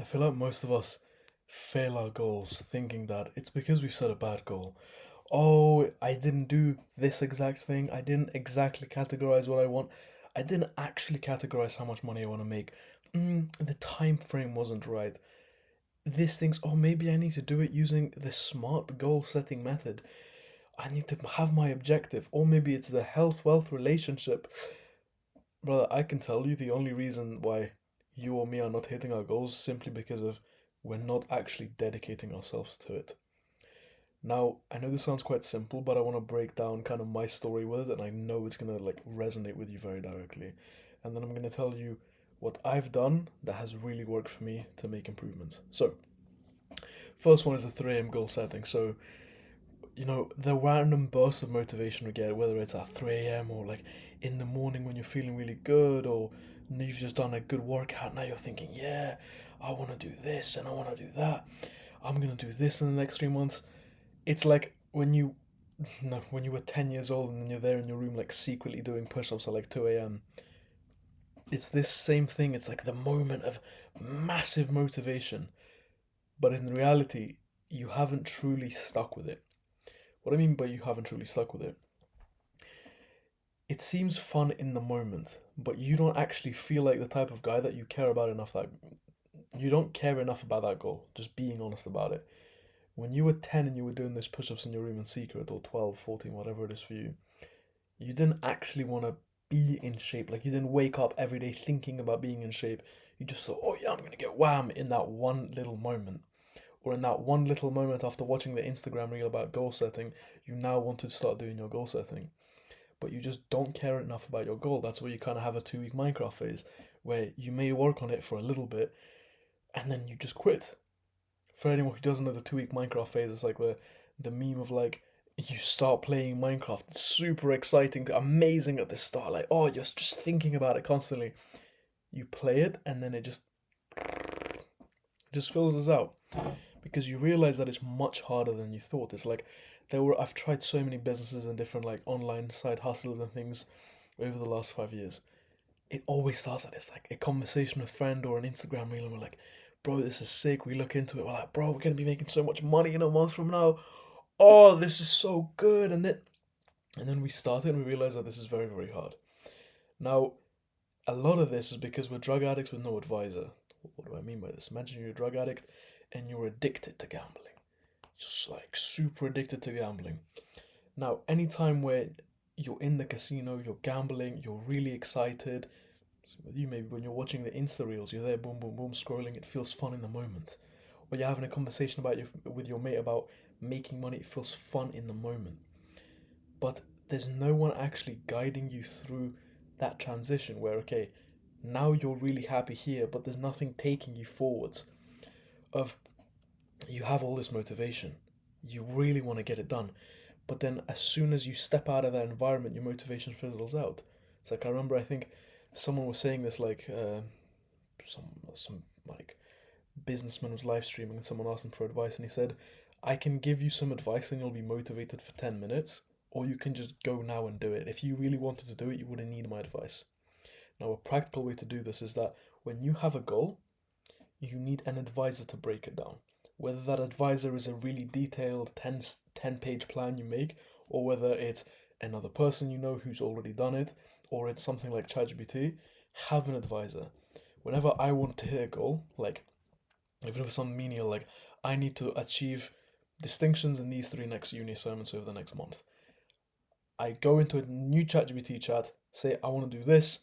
I feel like most of us fail our goals thinking that it's because we've set a bad goal. Oh, I didn't do this exact thing. I didn't exactly categorize what I want. I didn't actually categorize how much money I want to make. The time frame wasn't right. This thinks, oh, maybe I need to do it using the smart goal setting method. I need to have my objective. Or maybe it's the health wealth relationship. Brother, I can tell you the only reason why you or me are not hitting our goals simply because of we're not actually dedicating ourselves to it. Now, I know this sounds quite simple, but I want to break down kind of my story with it, and I know it's gonna like resonate with you very directly. And then I'm gonna tell you what I've done that has really worked for me to make improvements. So, first one is the 3 a.m. goal setting. So, the random burst of motivation we get, whether it's at 3 a.m. or like in the morning when you're feeling really good, or you've just done a good workout, now you're thinking, yeah, I want to do this and I want to do that. I'm going to do this in the next 3 months. It's like when you, no, when you were 10 years old and then you're there in your room, like secretly doing push ups at like 2 a.m. It's this same thing. It's like the moment of massive motivation, but in reality, you haven't truly stuck with it. What I mean by you haven't truly stuck with it, it seems fun in the moment, but you don't actually feel like the type of guy that you care about enough that you don't care enough about that goal. Just being honest about it. When you were 10 and you were doing those push ups in your room in secret, or 12, 14, whatever it is for you, you didn't actually want to be in shape. Like, you didn't wake up every day thinking about being in shape. You just thought, oh yeah, I'm going to get wham in that one little moment. Or in that one little moment after watching the Instagram reel about goal setting, you now want to start doing your goal setting, but you just don't care enough about your goal. That's where you kind of have a 2 week Minecraft phase where you may work on it for a little bit and then you just quit. For anyone who doesn't know the 2 week Minecraft phase, it's like the meme of like you start playing Minecraft, it's super exciting, amazing at the start, like oh you're just thinking about it constantly. You play it and then it just fills us out because you realize that it's much harder than you thought. It's like I've tried so many businesses and different like online side hustles and things over the last 5 years. It always starts like this, like a conversation with a friend or an Instagram reel, and we're like, bro, this is sick. We look into it, we're like, bro, we're gonna be making so much money in a month from now. Oh, this is so good. And then we start it and we realize that this is very, very hard. Now, a lot of this is because we're drug addicts with no advisor. What do I mean by this? Imagine you're a drug addict and you're addicted to gambling. Just like super addicted to gambling. Now, anytime where you're in the casino, you're gambling, you're really excited. So with you, maybe when you're watching the Insta reels, you're there, boom, boom, boom, scrolling. It feels fun in the moment. Or you're having a conversation with your mate about making money. It feels fun in the moment. But there's no one actually guiding you through that transition where okay, now you're really happy here, but there's nothing taking you forwards. Of you have all this motivation, you really want to get it done, but then as soon as you step out of that environment, your motivation fizzles out. It's like I remember I think someone was saying this like some like businessman was live streaming and someone asked him for advice and he said, I can give you some advice and you'll be motivated for 10 minutes, or you can just go now and do it. If you really wanted to do it, you wouldn't need my advice. Now, a practical way to do this is that when you have a goal, you need an advisor to break it down. Whether that advisor is a really detailed 10 page plan you make, or whether it's another person you know who's already done it, or it's something like ChatGPT, have an advisor. Whenever I want to hit a goal, like even if it's some menial, like I need to achieve distinctions in these 3 next uni assignments over the next month, I go into a new ChatGPT chat, say I want to do this,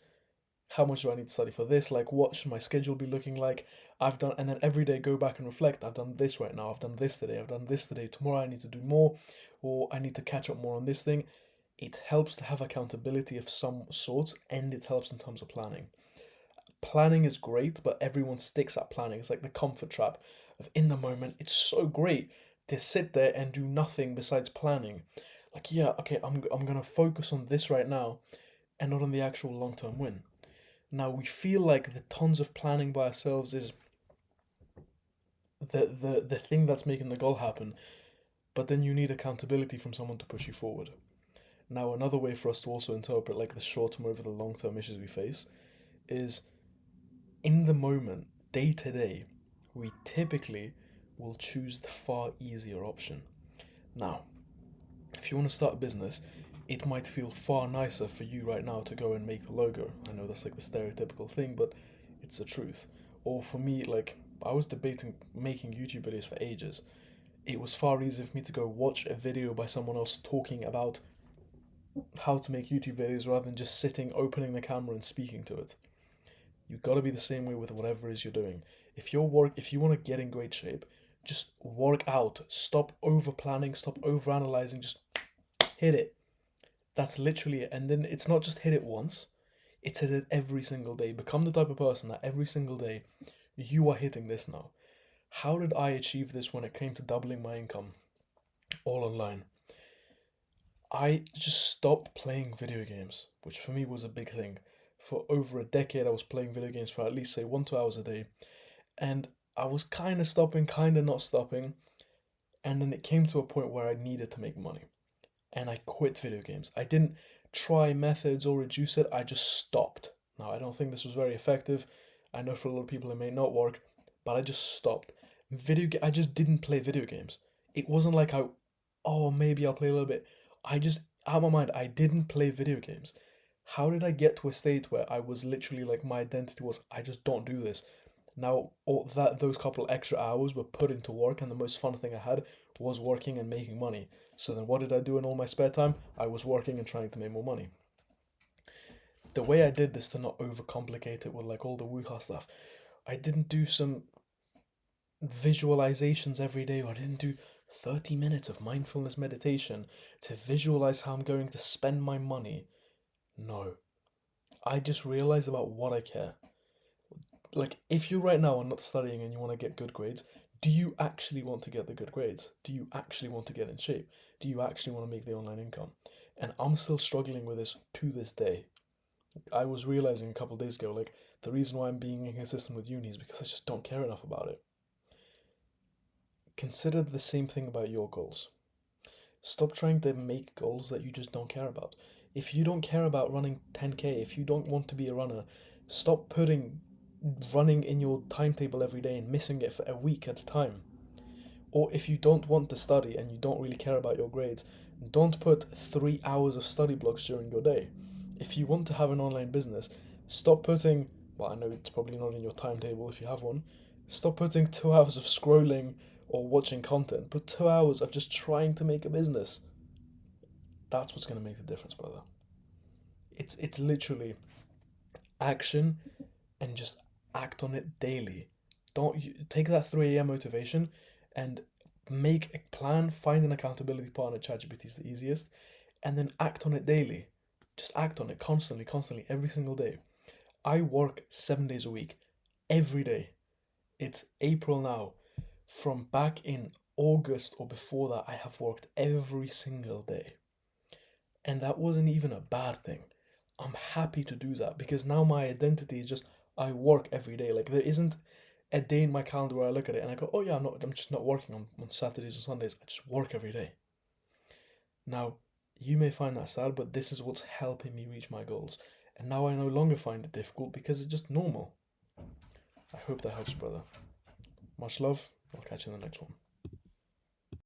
how much do I need to study for this? Like, what should my schedule be looking like? I've done, and then every day go back and reflect. I've done this right now. I've done this today. I've done this today. Tomorrow I need to do more, or I need to catch up more on this thing. It helps to have accountability of some sorts, and it helps in terms of planning. Planning is great, but everyone sticks at planning. It's like the comfort trap of in the moment. It's so great to sit there and do nothing besides planning. Like, yeah, okay, I'm gonna focus on this right now and not on the actual long term win. Now we feel like the tons of planning by ourselves is the thing that's making the goal happen, but then you need accountability from someone to push you forward. Now another way for us to also interpret like the short term over the long term issues we face is in the moment, day to day, we typically will choose the far easier option. Now, if you want to start a business, it might feel far nicer for you right now to go and make a logo. I know that's like the stereotypical thing, but it's the truth. Or for me, like, I was debating making YouTube videos for ages. It was far easier for me to go watch a video by someone else talking about how to make YouTube videos rather than just sitting, opening the camera, and speaking to it. You've got to be the same way with whatever it is you're doing. If you want to get in great shape, just work out. Stop over planning. Stop over analyzing. Just hit it. That's literally it. And then it's not just hit it once. It's hit it every single day. Become the type of person that every single day you are hitting this now. How did I achieve this when it came to doubling my income all online? I just stopped playing video games, which for me was a big thing. For over a decade, I was playing video games for at least, say, 1 2 hours a day. And I was kind of stopping, kind of not stopping. And then it came to a point where I needed to make money. And I quit video games. I didn't try methods or reduce it, I just stopped. Now, I don't think this was very effective. I know for a lot of people it may not work, but I just stopped. I just didn't play video games. It wasn't like oh, maybe I'll play a little bit. I just, out of my mind, I didn't play video games. How did I get to a state where I was literally like, my identity was, I just don't do this? Now, all that those couple extra hours were put into work, and the most fun thing I had was working and making money. So then, what did I do in all my spare time? I was working and trying to make more money. The way I did this to not overcomplicate it with like all the woo-ha stuff, I didn't do some visualizations every day, or I didn't do 30 minutes of mindfulness meditation to visualize how I'm going to spend my money. No. I just realized about what I care. Like, if you right now are not studying and you want to get good grades, do you actually want to get the good grades? Do you actually want to get in shape? Do you actually want to make the online income? And I'm still struggling with this to this day. I was realizing a couple of days ago, like, the reason why I'm being inconsistent with uni is because I just don't care enough about it. Consider the same thing about your goals. Stop trying to make goals that you just don't care about. If you don't care about running 10K, if you don't want to be a runner, stop putting running in your timetable every day and missing it for a week at a time. Or if you don't want to study and you don't really care about your grades, don't put 3 hours of study blocks during your day. If you want to have an online business, stop putting, well, I know it's probably not in your timetable if you have one, stop putting 2 hours of scrolling or watching content. Put 2 hours of just trying to make a business. That's what's going to make the difference, brother. It's literally action, and just act on it daily. Don't take that 3 a.m. motivation and make a plan, find an accountability partner. ChatGPT is the easiest, and then act on it daily. Just act on it constantly, constantly, every single day. I work 7 days a week, every day. It's April now. From back in August or before that, I have worked every single day. And that wasn't even a bad thing. I'm happy to do that because now my identity is just I work every day. Like, there isn't a day in my calendar where I look at it and I go, oh yeah, I'm just not working on Saturdays and Sundays. I just work every day. Now, you may find that sad, but this is what's helping me reach my goals. And now I no longer find it difficult because it's just normal. I hope that helps, brother. Much love. I'll catch you in the next one.